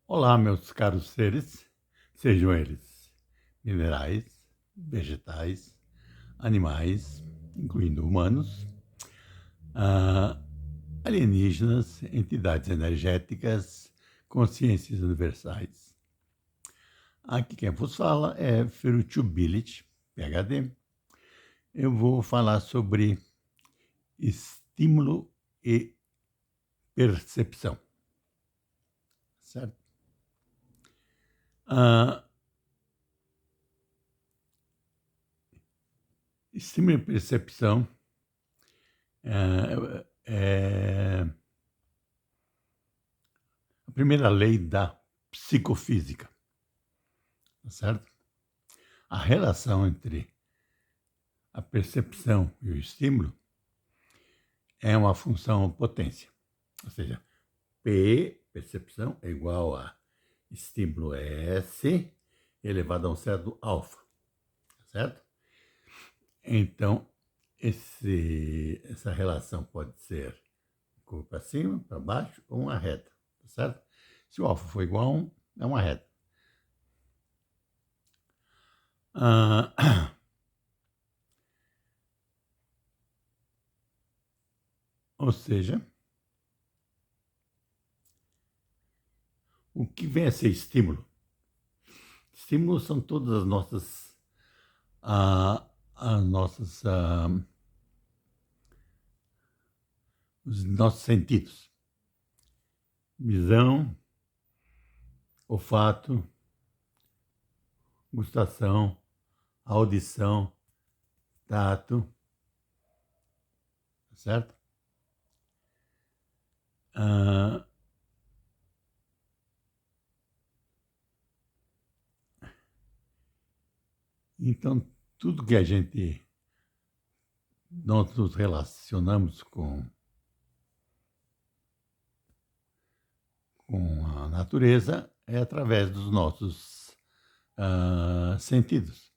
Olá, meus caros seres, sejam eles minerais, vegetais, animais, incluindo humanos, ah, alienígenas, entidades energéticas, consciências universais. Aqui quem vos fala é Ferruccio Billich, PhD. Eu vou falar sobre estímulo e percepção, certo? Estímulo e percepção é a primeira lei da psicofísica, certo? A relação entre a percepção e o estímulo é uma função potência, ou seja, P, percepção, é igual a estímulo S elevado a um certo alfa, certo? Então, essa relação pode ser para cima, para baixo ou uma reta, certo? Se o alfa for igual a 1, é uma reta. Ou seja, o que vem a ser estímulo? Estímulos são todas os nossos sentidos. Visão, olfato, gustação, audição, tato, certo? Então, tudo que nós nos relacionamos com a natureza é através dos nossos sentidos,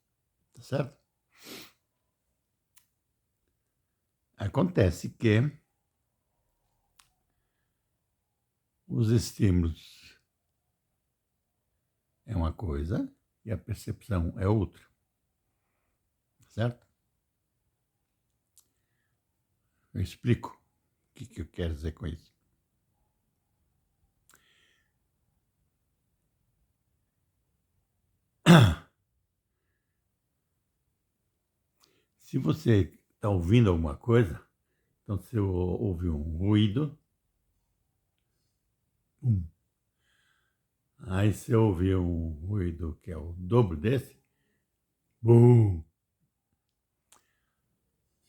tá certo? Acontece que os estímulos é uma coisa e a percepção é outra, certo? Eu explico o que eu quero dizer com isso. Se você está ouvindo alguma coisa, então se eu ouvir um ruído, aí se eu ouvir um ruído que é o dobro desse, bum.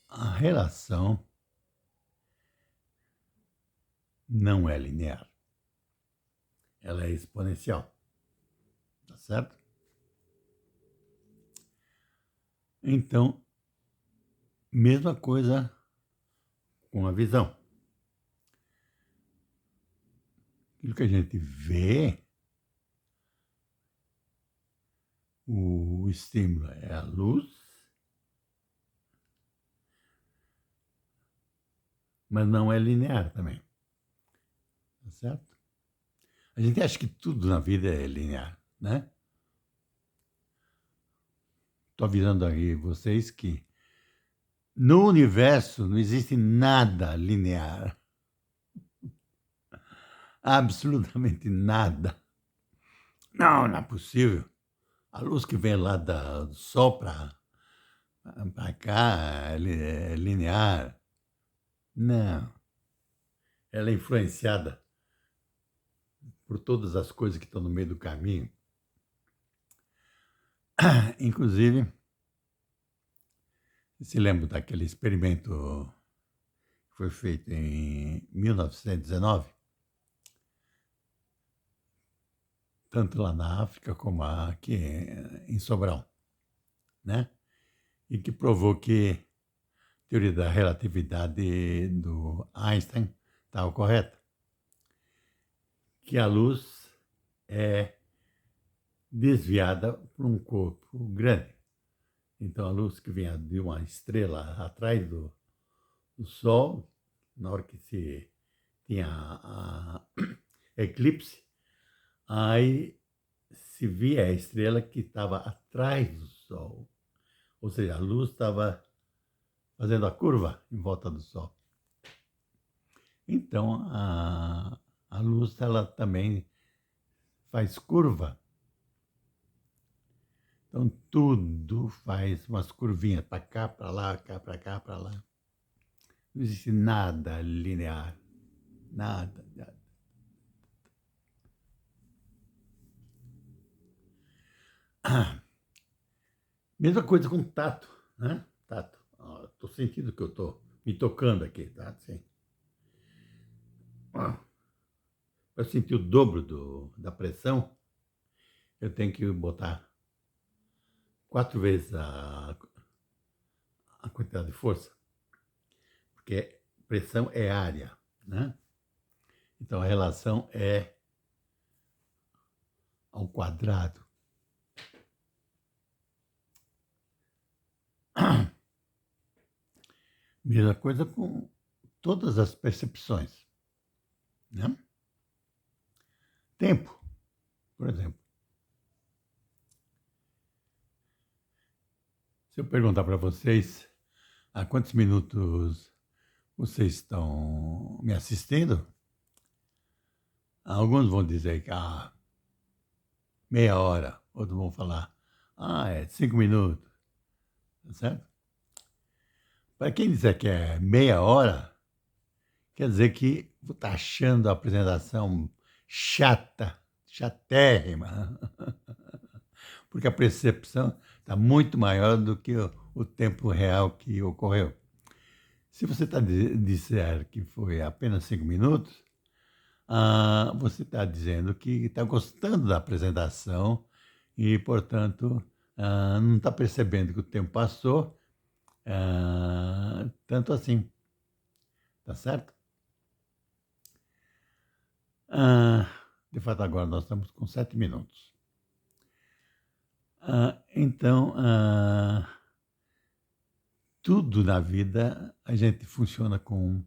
A relação não é linear. Ela é exponencial, tá certo? Então, mesma coisa com a visão. Aquilo que a gente vê, o estímulo é a luz, mas não é linear também, tá certo? A gente acha que tudo na vida é linear, né? Estou avisando aí vocês que no universo não existe nada linear. Absolutamente nada. Não, não é possível. A luz que vem lá do Sol para cá é linear. Não. Ela é influenciada por todas as coisas que estão no meio do caminho. Inclusive, se lembra daquele experimento que foi feito em 1919? Tanto lá na África como aqui em Sobral, né? E que provou que a teoria da relatividade do Einstein estava correta. Que a luz é desviada por um corpo grande. Então, a luz que vem de uma estrela atrás do Sol, na hora que se tinha eclipse, aí se via a estrela que estava atrás do Sol, ou seja, a luz estava fazendo a curva em volta do Sol. Então, a luz ela também faz curva. Então, tudo faz umas curvinhas para cá, para lá, cá, para cá, para lá. Não existe nada linear. Nada, nada. Mesma coisa com tato, né? Tato. Estou sentindo que eu estou me tocando aqui, tá? Sim. Para sentir o dobro da pressão, eu tenho que botar 4 vezes a quantidade de força, porque pressão é área, né? Então a relação é ao quadrado. Mesma coisa com todas as percepções, né? Tempo, por exemplo. Se eu perguntar para vocês há quantos minutos vocês estão me assistindo, alguns vão dizer que meia hora, outros vão falar, é 5 minutos, tá certo? Para quem disser que é meia hora, quer dizer que está achando a apresentação chata, chatérrima, porque a percepção está muito maior do que o tempo real que ocorreu. Se você disser que foi apenas 5 minutos, você está dizendo que está gostando da apresentação e, portanto, não está percebendo que o tempo passou tanto assim. Tá certo? De fato, agora nós estamos com 7 minutos. Então, tudo na vida a gente funciona com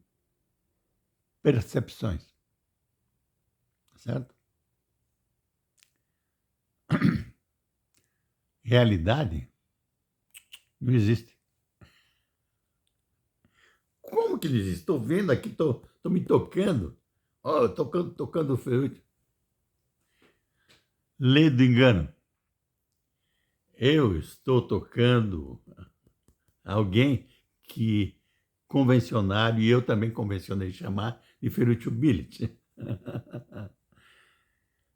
percepções, certo? Realidade não existe. Como que não existe? Estou vendo aqui, estou me tocando. Ó, tocando o ferrugem. Lei do engano. Eu estou tocando alguém que convencionaram, e eu também convencionei chamar de Ferruccio Billet.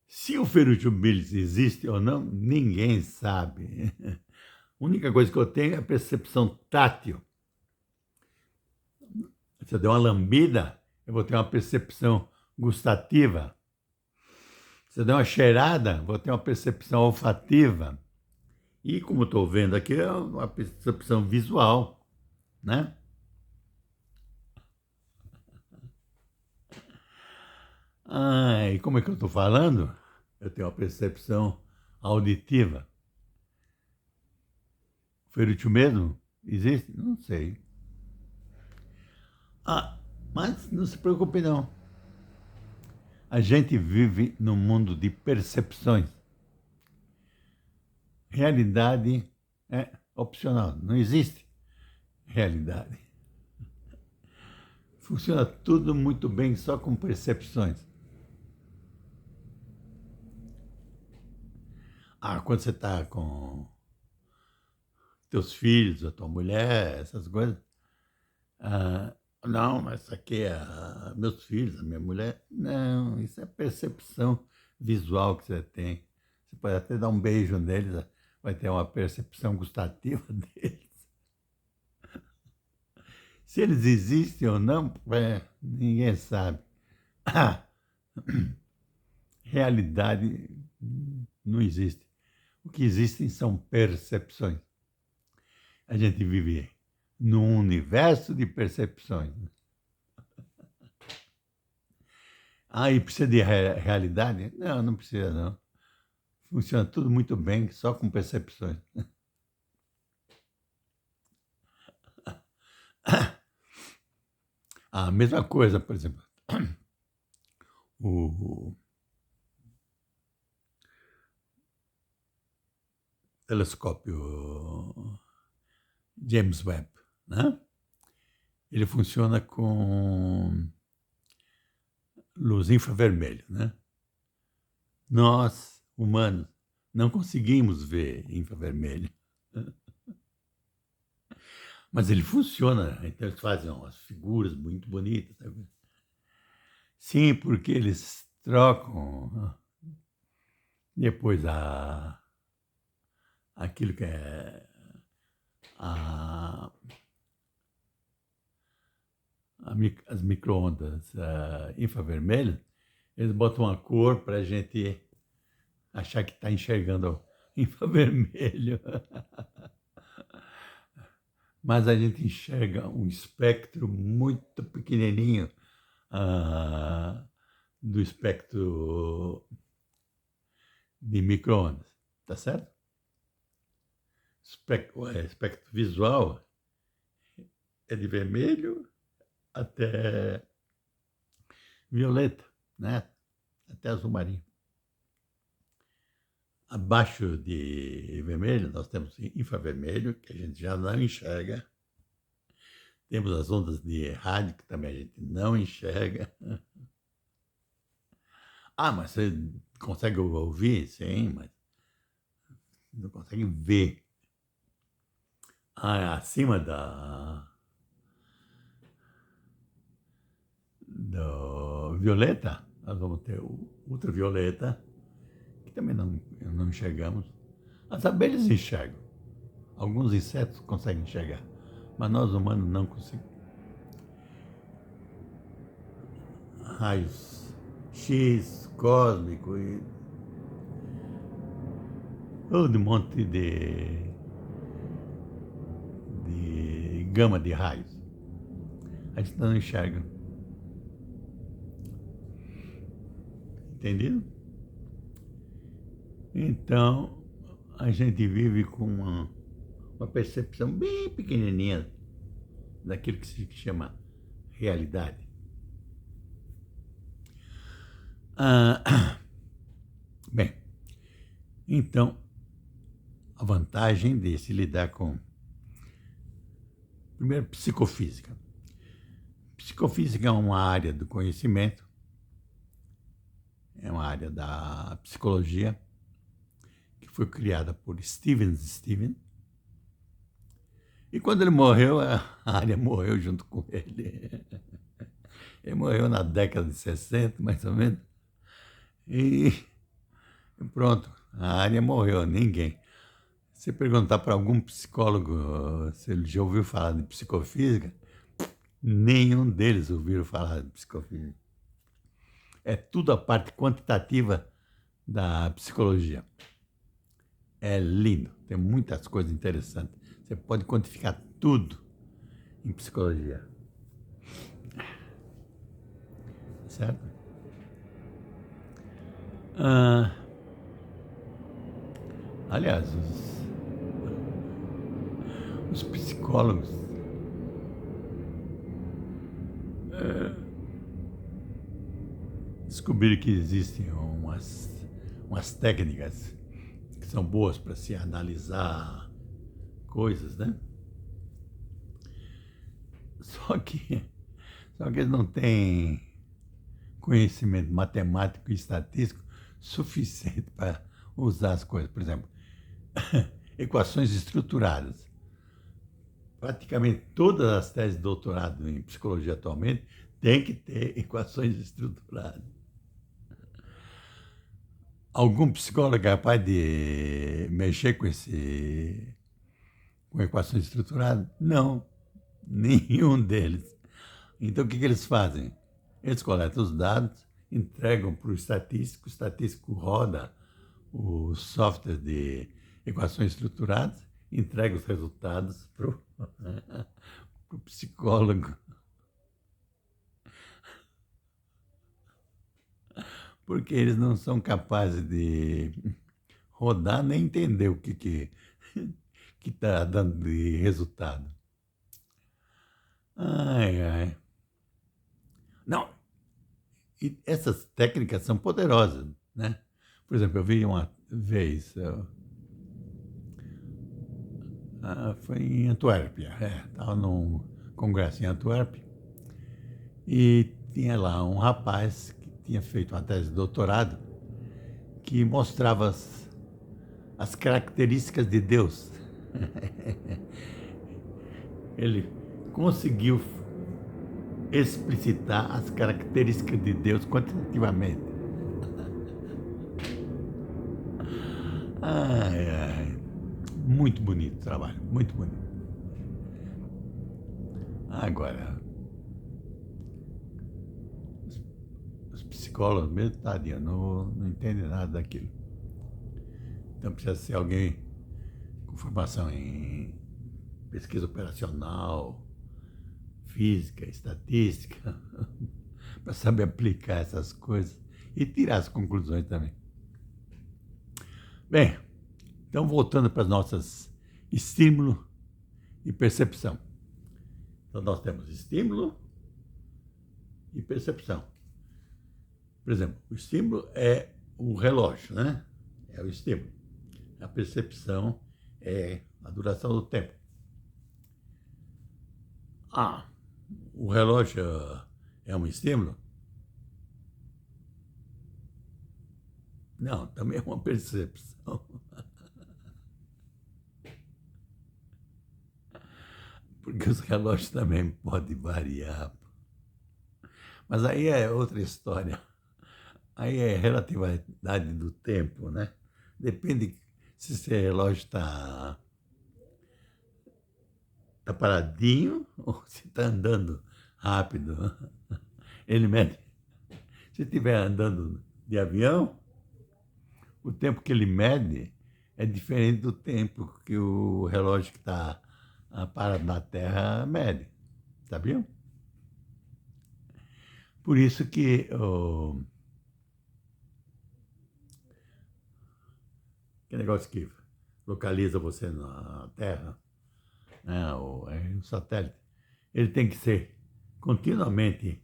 Se o Ferruccio Billet existe ou não, ninguém sabe. A única coisa que eu tenho é a percepção tátil. Se eu der uma lambida, eu vou ter uma percepção gustativa. Se eu der uma cheirada, vou ter uma percepção olfativa. E como estou vendo aqui, é uma percepção visual, né? E como é que eu estou falando? Eu tenho uma percepção auditiva. Ferruccio mesmo? Existe? Não sei. Mas não se preocupe não. A gente vive num mundo de percepções. Realidade é opcional, não existe realidade. Funciona tudo muito bem só com percepções. Quando você está com teus filhos, a tua mulher, essas coisas. Não, mas isso aqui é meus filhos, a minha mulher. Não, isso é percepção visual que você tem. Você pode até dar um beijo neles, vai ter uma percepção gustativa deles. Se eles existem ou não, ninguém sabe. Realidade não existe. O que existem são percepções. A gente vive num universo de percepções. E precisa de realidade? Não, não precisa não. Funciona tudo muito bem, só com percepções. A mesma coisa, por exemplo, o telescópio James Webb, né? Ele funciona com luz infravermelha, né? Nós, humanos, não conseguimos ver infravermelho, mas ele funciona. Então eles fazem umas figuras muito bonitas, sabe? Sim, porque eles trocam depois aquilo que é a, as micro-ondas infravermelhas, eles botam uma cor para a gente achar que está enxergando infravermelho. Mas a gente enxerga um espectro muito pequenininho do espectro de micro-ondas, tá certo? Espectro visual é de vermelho até violeta, né? Até azul marinho. Abaixo de vermelho, nós temos infravermelho, que a gente já não enxerga. Temos as ondas de rádio, que também a gente não enxerga. Ah, mas você consegue ouvir? Sim, mas não consegue ver. Acima do violeta, nós vamos ter o ultravioleta, que também não enxergamos. As abelhas enxergam. Alguns insetos conseguem enxergar, mas nós humanos não conseguimos. Raios X, cósmico e todo um monte de gama de raios. A gente não enxerga. Entendido? Então, a gente vive com uma percepção bem pequenininha daquilo que se chama realidade. Bem, então, a vantagem de se lidar com, primeiro, psicofísica. Psicofísica é uma área do conhecimento, é uma área da psicologia, que foi criada por Steven. E quando ele morreu, a área morreu junto com ele. Ele morreu na década de 60, mais ou menos. E pronto, a área morreu, ninguém. Se perguntar para algum psicólogo se ele já ouviu falar de psicofísica, nenhum deles ouviram falar de psicofísica. É tudo a parte quantitativa da psicologia. É lindo, tem muitas coisas interessantes. Você pode quantificar tudo em psicologia. Certo? Aliás, os psicólogos descobriram que existem umas técnicas que são boas para se analisar coisas, né? Só que eles não têm conhecimento matemático e estatístico suficiente para usar as coisas. Por exemplo, equações estruturadas. Praticamente todas as teses de doutorado em psicologia atualmente têm que ter equações estruturadas. Algum psicólogo é capaz de mexer com equações estruturadas? Não, nenhum deles. Então, o que eles fazem? Eles coletam os dados, entregam para o estatístico roda o software de equações estruturadas, entrega os resultados para o psicólogo. Porque eles não são capazes de rodar nem entender o que está dando de resultado. Ai, ai. Não, E essas técnicas são poderosas, né? Por exemplo, eu vi uma vez, foi em Antuérpia, estava num congresso em Antuérpia, e tinha lá um rapaz que tinha feito uma tese de doutorado que mostrava as características de Deus. Ele conseguiu explicitar as características de Deus quantitativamente. Ai, ai. Muito bonito o trabalho, muito bonito. Agora, os psicólogos mesmo, tadinho, não entendem nada daquilo. Então precisa ser alguém com formação em pesquisa operacional, física, estatística, para saber aplicar essas coisas e tirar as conclusões também. Bem, então voltando para as nossas estímulo e percepção. Então nós temos estímulo e percepção. Por exemplo, o estímulo é o relógio, né? É o estímulo. A percepção é a duração do tempo. O relógio é um estímulo? Não, também é uma percepção. Porque os relógios também podem variar. Mas aí é outra história. Aí é relatividade do tempo, né? Depende se esse relógio tá paradinho ou se está andando rápido. Ele mede. Se estiver andando de avião, o tempo que ele mede é diferente do tempo que o relógio que está parado na Terra mede. Sabiam? Por isso que que negócio que localiza você na Terra, né, o satélite, ele tem que ser continuamente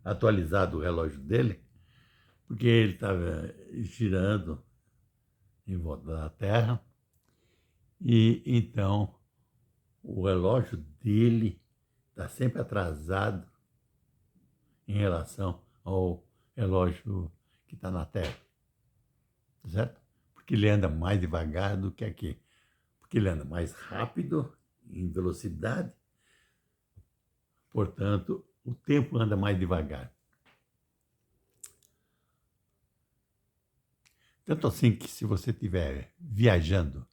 atualizado o relógio dele, porque ele estava girando em volta da Terra e então o relógio dele está sempre atrasado em relação ao relógio que está na Terra, certo? Porque ele anda mais devagar do que aqui. Porque ele anda mais rápido em velocidade, portanto, o tempo anda mais devagar. Tanto assim que se você estiver viajando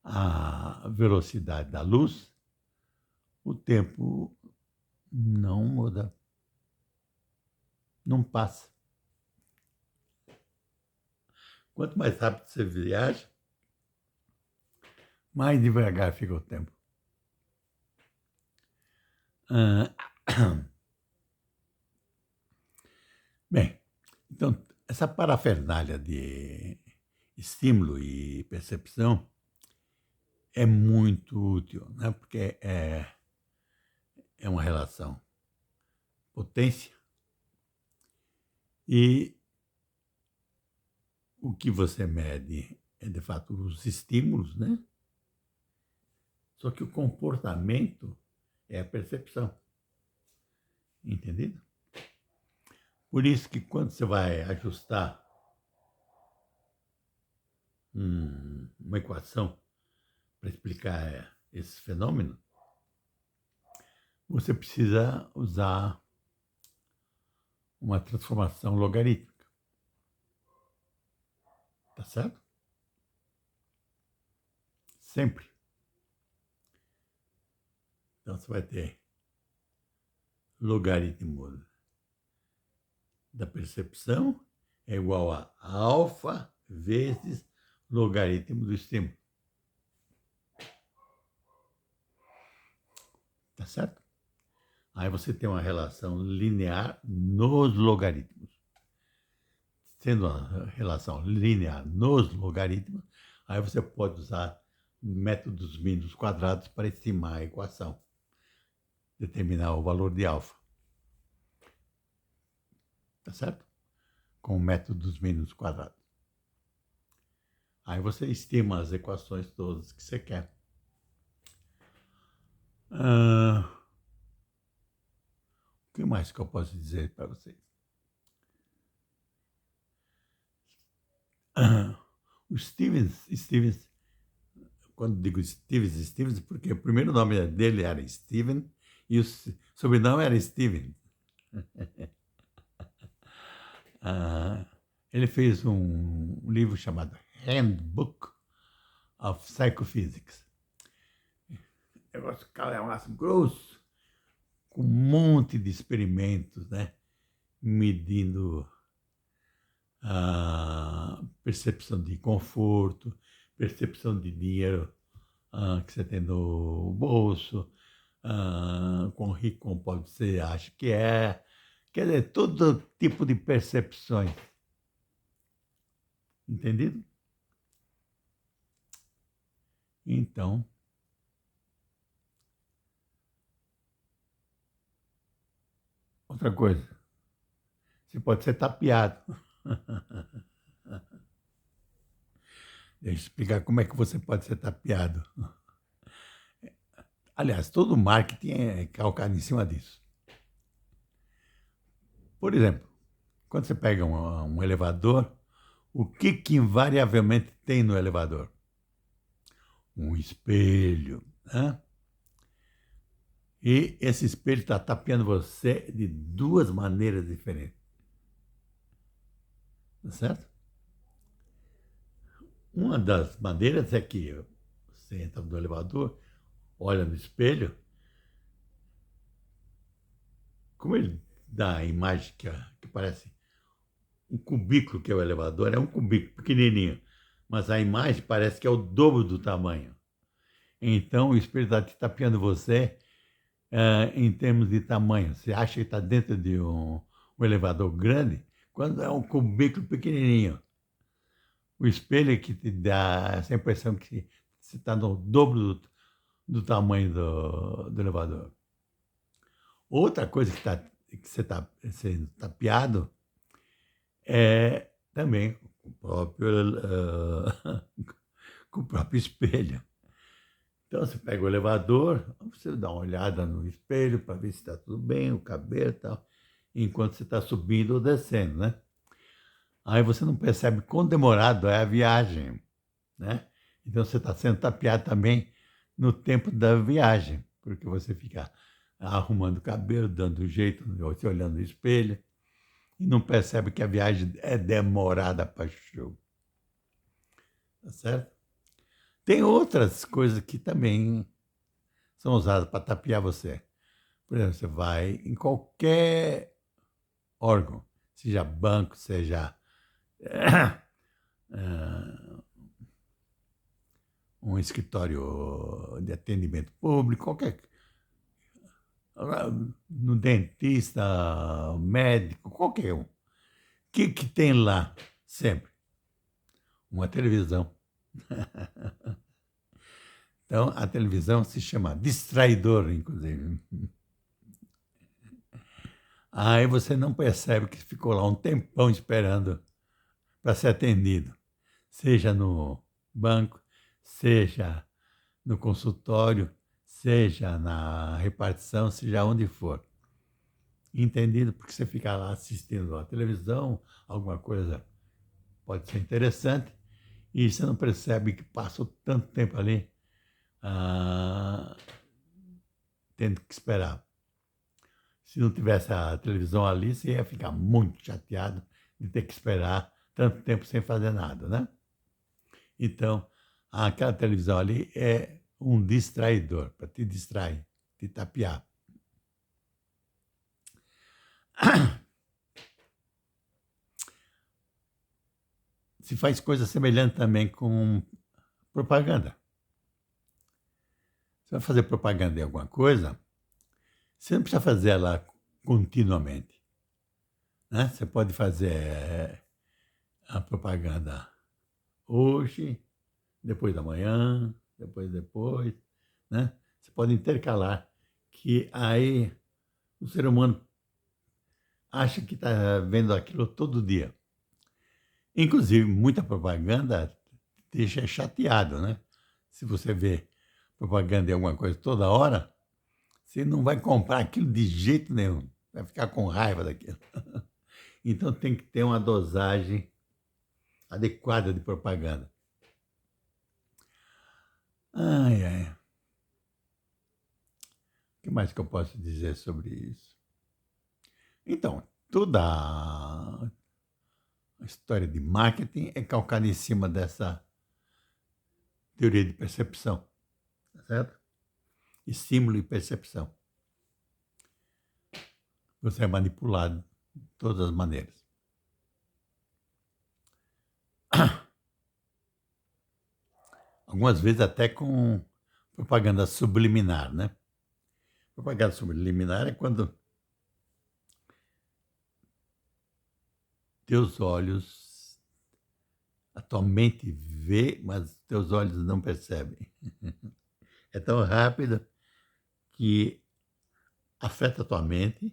a velocidade da luz, o tempo não muda, não passa. Quanto mais rápido você viaja, mais devagar fica o tempo. Bem, então, essa parafernália de estímulo e percepção é muito útil, né? Porque é uma relação potência e o que você mede é, de fato, os estímulos, né? Só que o comportamento é a percepção. Entendido? Por isso que quando você vai ajustar uma equação para explicar esse fenômeno, você precisa usar uma transformação logarítmica. Tá certo? Sempre. Então você vai ter logaritmo da percepção é igual a alfa vezes logaritmo do estímulo. Tá certo? Aí você tem uma relação linear nos logaritmos. Sendo uma relação linear nos logaritmos, aí você pode usar métodos mínimos quadrados para estimar a equação, determinar o valor de alfa. tá certo? Com o método dos mínimos quadrados. Aí você estima as equações todas que você quer. O que mais que eu posso dizer para vocês? O Stevens, quando digo Stevens, porque o primeiro nome dele era Steven e o sobrenome era Steven. Ele fez um livro chamado Handbook of Psychophysics. Negócio calhamaço grosso, com um monte de experimentos, né? Medindo a percepção de conforto, percepção de dinheiro que você tem no bolso, quão rico quão pobre você acha que é. Quer dizer, todo tipo de percepções. Entendido? Então, outra coisa, você pode ser tapeado. Deixa eu explicar como é que você pode ser tapeado. Aliás, todo marketing é calcado em cima disso. Por exemplo, quando você pega um elevador, o que invariavelmente tem no elevador? Um espelho, né? E esse espelho está tapeando você de duas maneiras diferentes. Tá certo? Uma das maneiras é que você entra no elevador, olha no espelho, como ele dá a imagem que parece um cubículo, que é o elevador, é um cubículo pequenininho, mas a imagem parece que é o dobro do tamanho. Então o espelho está te tapeando você em termos de tamanho. Você acha que está dentro de um elevador grande, quando é um cubículo pequenininho. O espelho é que te dá essa impressão que você está no dobro do tamanho do elevador. Outra coisa que você está sendo tapeado é também com o próprio espelho. Então você pega o elevador, você dá uma olhada no espelho para ver se está tudo bem, o cabelo e tal, enquanto você está subindo ou descendo, né? Aí você não percebe quão demorado é a viagem, né? Então você está sendo tapeado também no tempo da viagem, porque você fica arrumando o cabelo, dando um jeito, você olhando no espelho, e não percebe que a viagem é demorada para show. Tá certo? Tem outras coisas que também são usadas para tapear você. Por exemplo, você vai em qualquer órgão, seja banco, seja um escritório de atendimento público, qualquer. No dentista, médico, qualquer um. O que tem lá sempre? Uma televisão. Então, a televisão se chama distraidor, inclusive. Aí você não percebe que ficou lá um tempão esperando para ser atendido, seja no banco, seja no consultório, seja na repartição, seja onde for. Entendido? Porque você fica lá assistindo a televisão, alguma coisa pode ser interessante, e você não percebe que passou tanto tempo ali tendo que esperar. Se não tivesse a televisão ali, você ia ficar muito chateado de ter que esperar tanto tempo sem fazer nada, né? Então, aquela televisão ali é um distraidor, para te distrair, te tapear. Se faz coisa semelhante também com propaganda. Você vai fazer propaganda de alguma coisa, você não precisa fazer ela continuamente, né? Você pode fazer a propaganda hoje, depois da manhã, depois, né? Você pode intercalar, que aí o ser humano acha que está vendo aquilo todo dia. Inclusive, muita propaganda deixa chateado, né? Se você vê propaganda de alguma coisa toda hora, você não vai comprar aquilo de jeito nenhum, vai ficar com raiva daquilo. Então tem que ter uma dosagem adequada de propaganda. Ai, ai. O que mais que eu posso dizer sobre isso? Então, toda a história de marketing é calcada em cima dessa teoria de percepção, tá certo? Estímulo e percepção. Você é manipulado de todas as maneiras. Algumas vezes até com propaganda subliminar, né? Propaganda subliminar é quando teus olhos, a tua mente vê, mas teus olhos não percebem. É tão rápido que afeta a tua mente,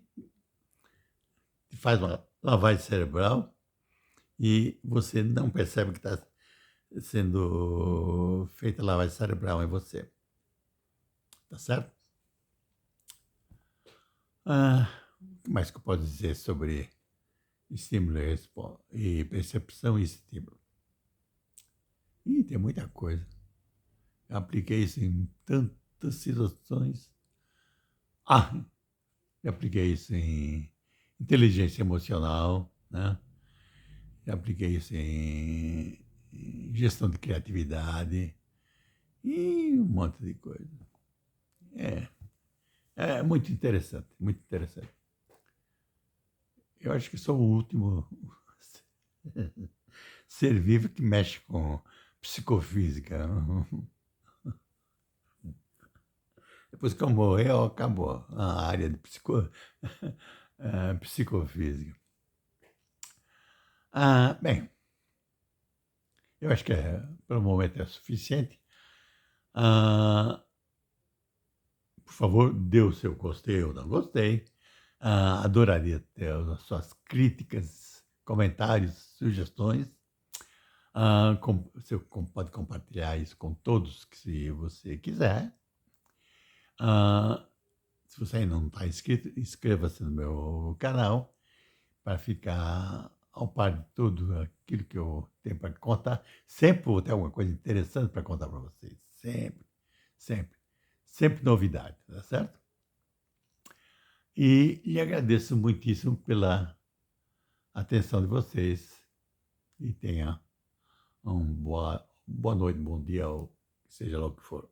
te faz uma lavagem cerebral e você não percebe que está sendo feita lavagem cerebral em você. Tá certo? O que mais que eu posso dizer sobre estímulo e percepção e estímulo? Tem muita coisa. Eu apliquei isso em tantas situações. Eu apliquei isso em inteligência emocional, né? Eu apliquei isso em gestão de criatividade e um monte de coisa. É, é muito interessante, muito interessante. Eu acho que sou o último ser vivo que mexe com psicofísica. Depois que eu morrer, acabou a área de psicofísica. Bem, eu acho que pelo momento é suficiente. Por favor, dê o seu gostei ou não gostei. Adoraria ter as suas críticas, comentários, sugestões. Você pode compartilhar isso com todos que se você quiser. Se você ainda não está inscrito, inscreva-se no meu canal para ficar ao par de tudo aquilo que eu tenho para contar. Sempre vou ter alguma coisa interessante para contar para vocês. Sempre, sempre. Sempre novidade, tá certo? E lhe agradeço muitíssimo pela atenção de vocês. E tenha uma boa noite, bom dia, ou seja lá o que for.